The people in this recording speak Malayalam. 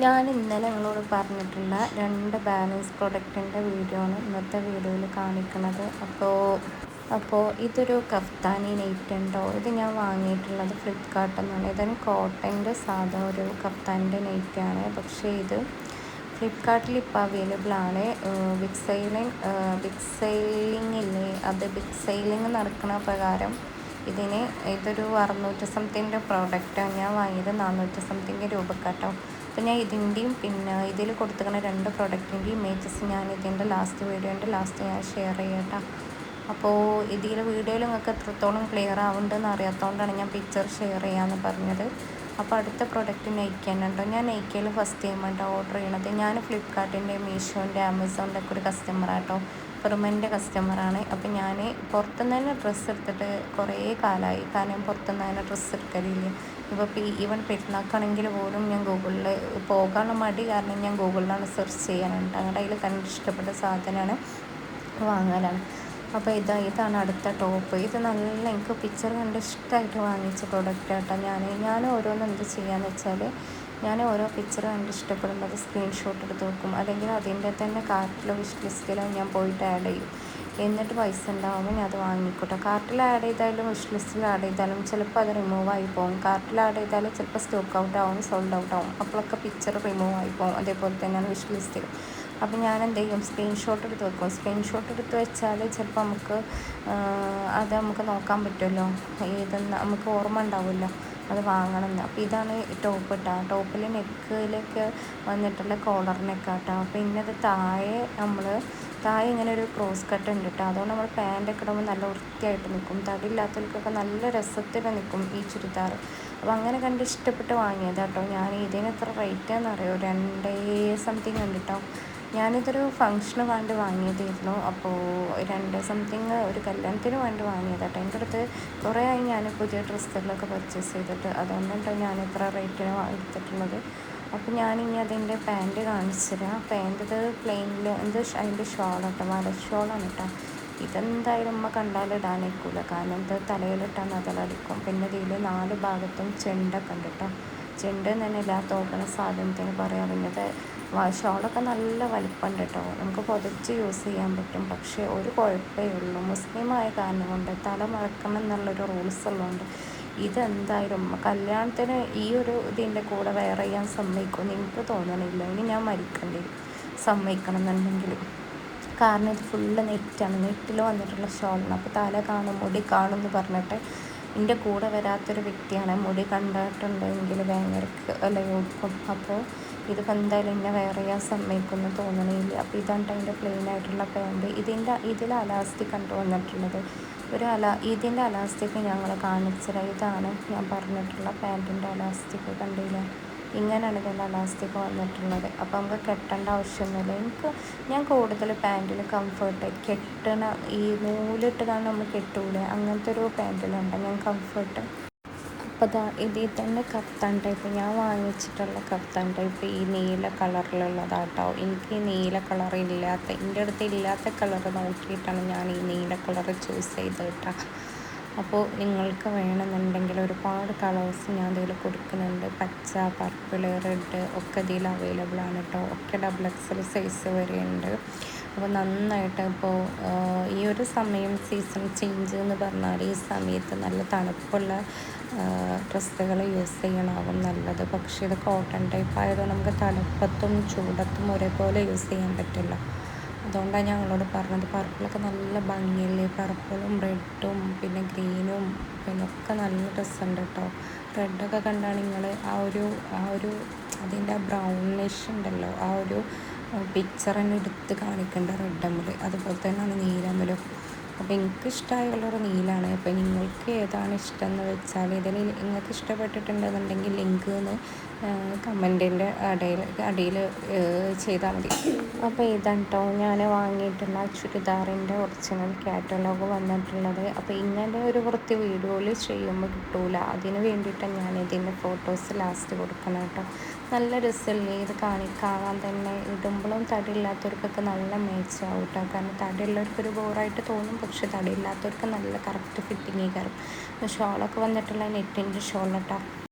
ഞാൻ ഇന്നലെ നിങ്ങളോട് പറഞ്ഞിട്ടുള്ള 2 ബാലൻസ് പ്രൊഡക്റ്റിൻ്റെ വീഡിയോ ആണ് ഇന്നത്തെ വീഡിയോയിൽ കാണിക്കുന്നത്. അപ്പോൾ ഇതൊരു കഫ്താനി നെറ്റ് ഉണ്ടോ. ഇത് ഞാൻ വാങ്ങിയിട്ടുള്ളത് ഫ്ലിപ്കാർട്ടിൽ നിന്നാണ്. ഇതൊരു കോട്ടൻ്റെ സാധാ ഒരു കഫ്താനിൻ്റെ നെറ്റാണ്. പക്ഷേ ഇത് ഫ്ലിപ്കാർട്ടിൽ ഇപ്പോൾ അവൈലബിൾ ആണ്. ബിഗ് സെയിലിംഗ് ഇല്ലേ, അത് ബിഗ് സെയിലിംഗ് നടക്കുന്ന പ്രകാരം ഇതൊരു 600 സംതിങ്ങിൻ്റെ പ്രോഡക്റ്റാണ്. ഞാൻ വാങ്ങിയത് 400 സംതിങ് രൂപക്കാട്ടോ. അപ്പോൾ ഞാൻ ഇതിൻ്റെയും പിന്നെ ഇതിൽ കൊടുത്തിരിക്കുന്ന 2 പ്രൊഡക്റ്റിൻ്റെ ഇമേജസ് ഞാൻ ഇതിൻ്റെ വീഡിയോൻ്റെ ലാസ്റ്റ് ഞാൻ ഷെയർ ചെയ്യട്ടോ. അപ്പോൾ വീഡിയോയിൽ നിങ്ങൾക്ക് എത്രത്തോളം ക്ലിയർ ആവുന്നുണ്ടെന്ന് അറിയാത്തതുകൊണ്ടാണ് ഞാൻ പിക്ചർ ഷെയർ ചെയ്യാമെന്ന് പറഞ്ഞത്. അപ്പോൾ അടുത്ത പ്രൊഡക്റ്റ് നൈക്കയാണ് കേട്ടോ. ഞാൻ നൈക്കയിൽ ഫസ്റ്റ് ടൈമായിട്ട് ഓർഡർ ചെയ്യണത്. ഞാൻ ഫ്ലിപ്കാർട്ടിൻ്റെ, മീഷോൻ്റെ, ആമസോണിൻ്റെ ഒക്കെ ഒരു കസ്റ്റമറാട്ടോ, പെർമനൻ്റ് കസ്റ്റമറാണ്. അപ്പോൾ ഞാൻ പുറത്തുനിന്ന് തന്നെ ഡ്രസ്സ് എടുത്തിട്ട് കുറേ കാലമായി. കാരണം പുറത്തുനിന്ന് തന്നെ ഡ്രസ്സ് എടുക്കലില്ല. ഇപ്പോൾ ഈവൻ പെരുന്നാൾക്കാണെങ്കിൽ പോലും ഞാൻ ഗൂഗിളിൽ പോകാനുള്ള മടി കാരണം ഞാൻ ഗൂഗിളിലാണ് സെർച്ച് ചെയ്യാനുണ്ട്. അങ്ങനെ അതിൽ കണ്ട് ഇഷ്ടപ്പെട്ട സാധനമാണ് വാങ്ങലാണ്. അപ്പോൾ ഇതാണ് അടുത്ത ടോപ്പ്. ഇത് നല്ല എനിക്ക് പിക്ചർ കണ്ട് ഇഷ്ടമായിട്ട് വാങ്ങിച്ച പ്രൊഡക്റ്റ് ആട്ടോ. ഞാൻ ഓരോന്ന് എന്ത് ചെയ്യാന്ന് വെച്ചാൽ, ഞാൻ ഓരോ പിക്ചർ കണ്ട് ഇഷ്ടപ്പെടുന്നത് സ്ക്രീൻഷോട്ട് എടുത്ത് വെക്കും. അല്ലെങ്കിൽ അതിൻ്റെ തന്നെ കാർട്ടിലോ വിഷ് ലിസ്റ്റിലോ ഞാൻ പോയിട്ട് ആഡ് ചെയ്യും. എന്നിട്ട് പൈസ ഉണ്ടാവുമ്പോൾ ഞാൻ അത് വാങ്ങിക്കോട്ടെ. കാർട്ടിൽ ആഡ് ചെയ്താലും വിഷ് ലിസ്റ്റിൽ ആഡ് ചെയ്താലും ചിലപ്പോൾ അത് റിമൂവ് ആയി പോകും. കാർട്ടിൽ ആഡ് ചെയ്താൽ ചിലപ്പോൾ സ്റ്റോക്ക് ഔട്ട് ആവും, സോൾഡ് ഔട്ട് ആവും. അപ്പോഴൊക്കെ പിക്ചർ റിമൂവ് ആയി പോകും. അതേപോലെ തന്നെയാണ് വിഷ് ലിസ്റ്റിൽ. അപ്പോൾ ഞാൻ എന്ത് ചെയ്യും, സ്ക്രീൻഷോട്ട് എടുത്ത് വെക്കും. സ്ക്രീൻഷോട്ട് എടുത്ത് വെച്ചാൽ ചിലപ്പോൾ അത് നമുക്ക് നോക്കാൻ പറ്റുമല്ലോ, ഏതെന്ന് നമുക്ക് ഓർമ്മ ഉണ്ടാവുമല്ലോ അത് വാങ്ങണമെന്ന്. അപ്പോൾ ഇതാണ് ടോപ്പ് ഇട്ടാ. ടോപ്പിൽ നെക്കിലേക്ക് വന്നിട്ടുള്ള കോളർ നെക്കാട്ടോ. അപ്പോൾ ഇന്നത് താഴെ ഇങ്ങനെ ഒരു ക്രോസ് കട്ട് ഉണ്ട് കേട്ടോ. അതുകൊണ്ട് നമ്മൾ പാൻറ്റൊക്കെ ഇടുമ്പോൾ നല്ല വൃത്തിയായിട്ട് നിൽക്കും. തടിയില്ലാത്തവർക്കൊക്കെ നല്ല രസത്തിൽ നിൽക്കും ഈ ചുരിദാർ. അപ്പോൾ അങ്ങനെ കണ്ട് ഇഷ്ടപ്പെട്ട് വാങ്ങിയത് കേട്ടോ. ഞാൻ ഇതിന് എത്ര റേറ്റ് എന്നറിയോ, 2 സംതിങ് ഉണ്ട് കേട്ടോ. ഞാനിതൊരു ഫങ്ഷന് വേണ്ടി വാങ്ങിയതായിരുന്നു. അപ്പോൾ 2 സംതിങ് ഒരു കല്യാണത്തിന് വേണ്ടി വാങ്ങിയത് കേട്ടോ. എൻ്റെ അടുത്ത് കുറേ ആയി ഞാൻ പുതിയ ഡ്രസ്സുകളൊക്കെ പർച്ചേസ് ചെയ്തിട്ട്. അതുകൊണ്ടാണ് ഞാൻ ഇത്ര റേറ്റിന് എടുത്തിട്ടുള്ളത്. അപ്പോൾ ഞാനിനി അതിൻ്റെ പാൻറ്റ് കാണിച്ചു തരാം. പാൻറ്റ് ഇത് പ്ലെയിനിൽ അതിൻ്റെ ഷോളാട്ടോ, വല ഷോളാണ് കേട്ടോ. ഇതെന്തായാലും ഉമ്മ കണ്ടാലിടാനേക്കൂല, കാരണം ഇത് തലയിലിട്ടാൽ നഗലടിക്കും. പിന്നെ ഇതിൽ 4 ഭാഗത്തും ചെണ്ടൊക്കെ ഉണ്ട് കേട്ടോ. ചെണ്ട് തന്നെ ഇല്ലാത്ത ഓപ്പണ സാധനത്തിന് പറയാം. പിന്നെ ഷോളൊക്കെ നല്ല വലിപ്പമുണ്ട് കേട്ടോ. നമുക്ക് പൊതിച്ച് യൂസ് ചെയ്യാൻ പറ്റും. പക്ഷേ ഒരു കുഴപ്പമേ ഉള്ളൂ, മുസ്ലിമായ കാരണം കൊണ്ട് തല മറക്കണം എന്നുള്ളൊരു റൂൾസ് ഉള്ളതുകൊണ്ട് ഇതെന്തായാലും കല്യാണത്തിന് ഈ ഒരു ഇതിൻ്റെ കൂടെ വെയർ ചെയ്യാൻ സമ്മതിക്കുമെന്ന് എനിക്ക് തോന്നണില്ല. ഇനി ഞാൻ മരിക്കേണ്ടി വരും സമ്മതിക്കണം എന്നുണ്ടെങ്കിൽ. കാരണം ഇത് ഫുള്ള് നെറ്റാണ്, നെറ്റിൽ വന്നിട്ടുള്ള ഷോളാണ്. അപ്പോൾ തല കാണും, മുടി കാണും എന്ന് പറഞ്ഞിട്ട് എൻ്റെ കൂടെ വരാത്തൊരു വ്യക്തിയാണ്. മുടി കണ്ടിട്ടുണ്ടെങ്കിൽ ഭയങ്കര യോജിക്കും. അപ്പോൾ ഇതിപ്പോൾ എന്തായാലും എന്നെ വെയർ ചെയ്യാൻ സമ്മതിക്കുമെന്ന് തോന്നണില്ല. അപ്പോൾ ഇതാണ് അതിൻ്റെ പ്ലെയിൻ ആയിട്ടുള്ള പാൻറ്റ്. ഇതിൽ അലാസ്റ്റിക് കണ്ടു വന്നിട്ടുള്ളത്. ഇതിൻ്റെ അലാസ്റ്റിക് ഞങ്ങൾ കാണിച്ചത്. ഇതാണ് ഞാൻ പറഞ്ഞിട്ടുള്ള പാൻറ്റിൻ്റെ അലാസ്റ്റിക്. കണ്ടില്ല, ഇങ്ങനെയാണ് ഇതിൻ്റെ അലാസ്റ്റിക് വന്നിട്ടുള്ളത്. അപ്പോൾ നമുക്ക് കെട്ടേണ്ട ആവശ്യമൊന്നുമില്ല. ഞാൻ കൂടുതൽ പാൻറ്റിൽ കംഫർട്ട് ഈ നൂലിട്ട് കാണാൻ നമ്മൾ കെട്ടൂലേ, അങ്ങനത്തെ ഒരു പാൻറ്റിലുണ്ട് ഞാൻ കംഫർട്ട്. അപ്പോൾ ഇതിൽ തന്നെ കഫ്താൻ ടൈപ്പ് ഞാൻ വാങ്ങിച്ചിട്ടുള്ള കഫ്താൻ ടൈപ്പ് ഈ നീല കളറിലുള്ളതാട്ടോ. എനിക്ക് ഈ നീല കളർ എൻ്റെ അടുത്ത് ഇല്ലാത്ത കളർ നോക്കിയിട്ടാണ് ഞാൻ ഈ നീല കളർ ചൂസ് ചെയ്ത് കേട്ടോ. അപ്പോൾ നിങ്ങൾക്ക് വേണമെന്നുണ്ടെങ്കിൽ ഒരുപാട് കളേഴ്സ് ഞാൻ ഇതിൽ കൊടുക്കുന്നുണ്ട്. പച്ച, പർപ്പിൾ, റെഡ് ഒക്കെ ഇതിൽ അവൈലബിൾ ആണ് കേട്ടോ. ഒക്കെ XXL സൈസ് വരെ ഉണ്ട്. അപ്പോൾ നന്നായിട്ട് ഇപ്പോൾ ഈ ഒരു സമയം സീസൺ ചേഞ്ച് എന്ന് പറഞ്ഞാൽ ഈ സമയത്ത് നല്ല തണുപ്പുള്ള ഡ്രസ്സുകൾ യൂസ് ചെയ്യണമാകും നല്ലത്. പക്ഷേ ഇത് കോട്ടൺ ടൈപ്പ് ആയതുകൊണ്ട് നമുക്ക് തണുപ്പത്തും ചൂടത്തും ഒരേപോലെ യൂസ് ചെയ്യാൻ പറ്റില്ല. അതുകൊണ്ടാണ് ഞങ്ങളോട് പറഞ്ഞത്. പർപ്പിളൊക്കെ നല്ല ഭംഗിയല്ലേ, പർപ്പിളും റെഡും പിന്നെ ഗ്രീനും പിന്നെ ഒക്കെ നല്ല ഡ്രസ്സുണ്ട് കേട്ടോ. റെഡൊക്കെ കണ്ടാണ് നിങ്ങൾ ആ ഒരു അതിൻ്റെ ബ്രൗണിഷ് ഉണ്ടല്ലോ, ആ ഒരു പിക്ചർ തന്നെ എടുത്ത് കാണിക്കേണ്ട റെഡമ്മൽ. അതുപോലെ തന്നെയാണ് നീലമ്മലും. അപ്പോൾ എനിക്ക് ഇഷ്ടമായ കളർ നീലാണ്. അപ്പോൾ നിങ്ങൾക്ക് ഏതാണ് ഇഷ്ടം എന്ന് വെച്ചാൽ നിങ്ങൾക്ക് ഇഷ്ടപ്പെട്ടിട്ടുണ്ടെന്നുണ്ടെങ്കിൽ ലിങ്ക് കമൻറ്റിൻ്റെ അടിയിൽ ചെയ്താൽ മതി. അപ്പോൾ ഇതാണ് കേട്ടോ ഞാൻ വാങ്ങിയിട്ടുള്ള ചുരിദാറിൻ്റെ ഒറിജിനൽ കാറ്റലോഗ് വന്നിട്ടുള്ളത്. അപ്പോൾ ഇങ്ങനെ ഒരു വൃത്തി വീഡിയോയിൽ ചെയ്യുമ്പോൾ കിട്ടൂല, അതിന് വേണ്ടിയിട്ടാണ് ഞാൻ ഇതിൻ്റെ ഫോട്ടോസ് ലാസ്റ്റ് കൊടുക്കണം കേട്ടോ. നല്ല രസമല്ലേ ഇത് കാണാൻ തന്നെ. ഇടുമ്പോഴും തടിയില്ലാത്തവർക്കൊക്കെ നല്ല മേച്ചാവും കേട്ടോ. കാരണം തടിയുള്ളവർക്കൊരു ബോറായിട്ട് തോന്നും, പക്ഷെ തടിയില്ലാത്തവർക്ക് നല്ല കറക്റ്റ് ഫിറ്റിങ് കയറും. ഷോളൊക്കെ വന്നിട്ടുള്ള നെറ്റിൻ്റെ ഷോൾ കേട്ടോ.